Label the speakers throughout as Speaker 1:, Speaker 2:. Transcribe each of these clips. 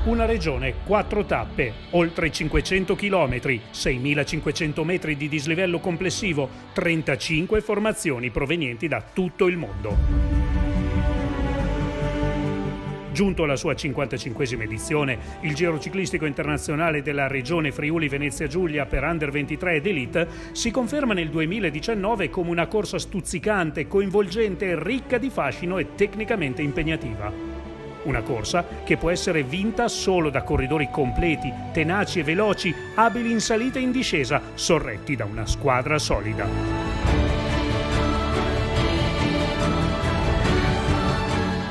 Speaker 1: Una regione, 4 tappe, oltre 500 km, 6.500 metri di dislivello complessivo, 35 formazioni provenienti da tutto il mondo. Giunto alla sua 55esima edizione, il Giro ciclistico internazionale della regione Friuli Venezia Giulia per Under 23 ed Elite si conferma nel 2019 come una corsa stuzzicante, coinvolgente, ricca di fascino e tecnicamente impegnativa. Una corsa che può essere vinta solo da corridori completi, tenaci e veloci, abili in salita e in discesa, sorretti da una squadra solida.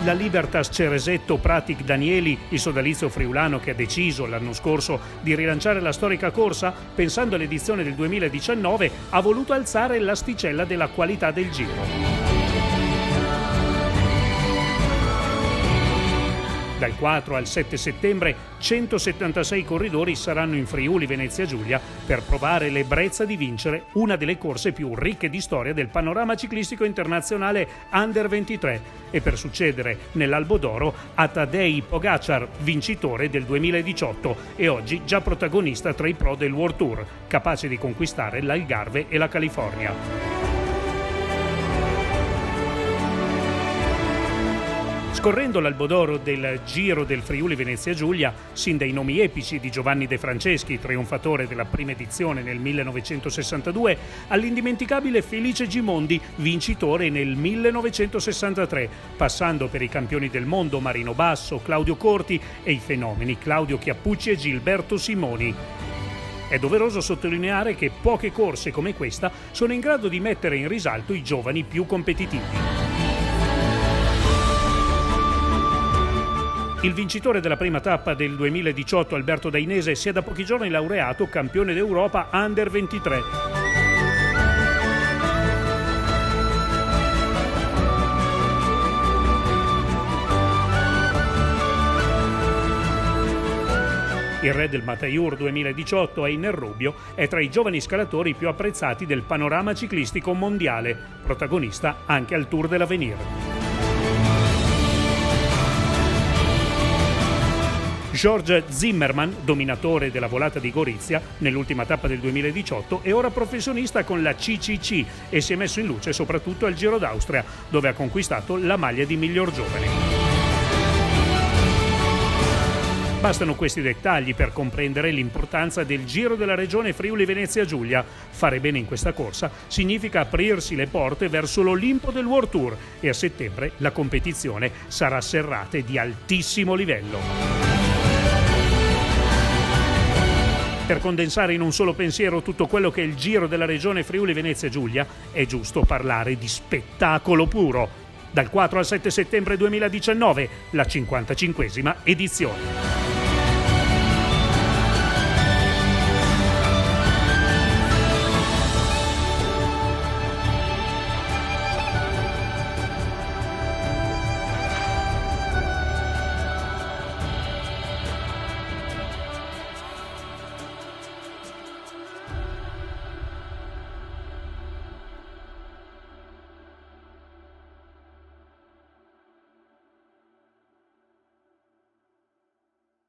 Speaker 1: La Libertas Ceresetto Pratic Danieli, il sodalizio friulano che ha deciso l'anno scorso di rilanciare la storica corsa, pensando all'edizione del 2019, ha voluto alzare l'asticella della qualità del Giro. Dal 4 al 7 settembre 176 corridori saranno in Friuli Venezia Giulia per provare l'ebbrezza di vincere una delle corse più ricche di storia del panorama ciclistico internazionale Under 23 e per succedere nell'Albo d'Oro a Tadej Pogačar, vincitore del 2018 e oggi già protagonista tra i pro del World Tour, capace di conquistare l'Algarve e la California. Scorrendo l'Albo d'Oro del Giro del Friuli Venezia Giulia, sin dai nomi epici di Giovanni De Franceschi, trionfatore della prima edizione nel 1962, all'indimenticabile Felice Gimondi, vincitore nel 1963, passando per i campioni del mondo Marino Basso, Claudio Corti e i fenomeni Claudio Chiappucci e Gilberto Simoni. È doveroso sottolineare che poche corse come questa sono in grado di mettere in risalto i giovani più competitivi. Il vincitore della prima tappa del 2018, Alberto Dainese, si è da pochi giorni laureato campione d'Europa Under 23. Il re del Mataiur 2018, Einer Rubio, è tra i giovani scalatori più apprezzati del panorama ciclistico mondiale, protagonista anche al Tour de l'Avenir. George Zimmermann, dominatore della volata di Gorizia nell'ultima tappa del 2018, è ora professionista con la CCC e si è messo in luce soprattutto al Giro d'Austria, dove ha conquistato la maglia di miglior giovane. Bastano questi dettagli per comprendere l'importanza del Giro della regione Friuli Venezia Giulia. Fare bene in questa corsa significa aprirsi le porte verso l'Olimpo del World Tour e a settembre la competizione sarà serrata e di altissimo livello. Per condensare in un solo pensiero tutto quello che è il Giro della regione Friuli Venezia Giulia, è giusto parlare di spettacolo puro. Dal 4 al 7 settembre 2019, la 55esima edizione.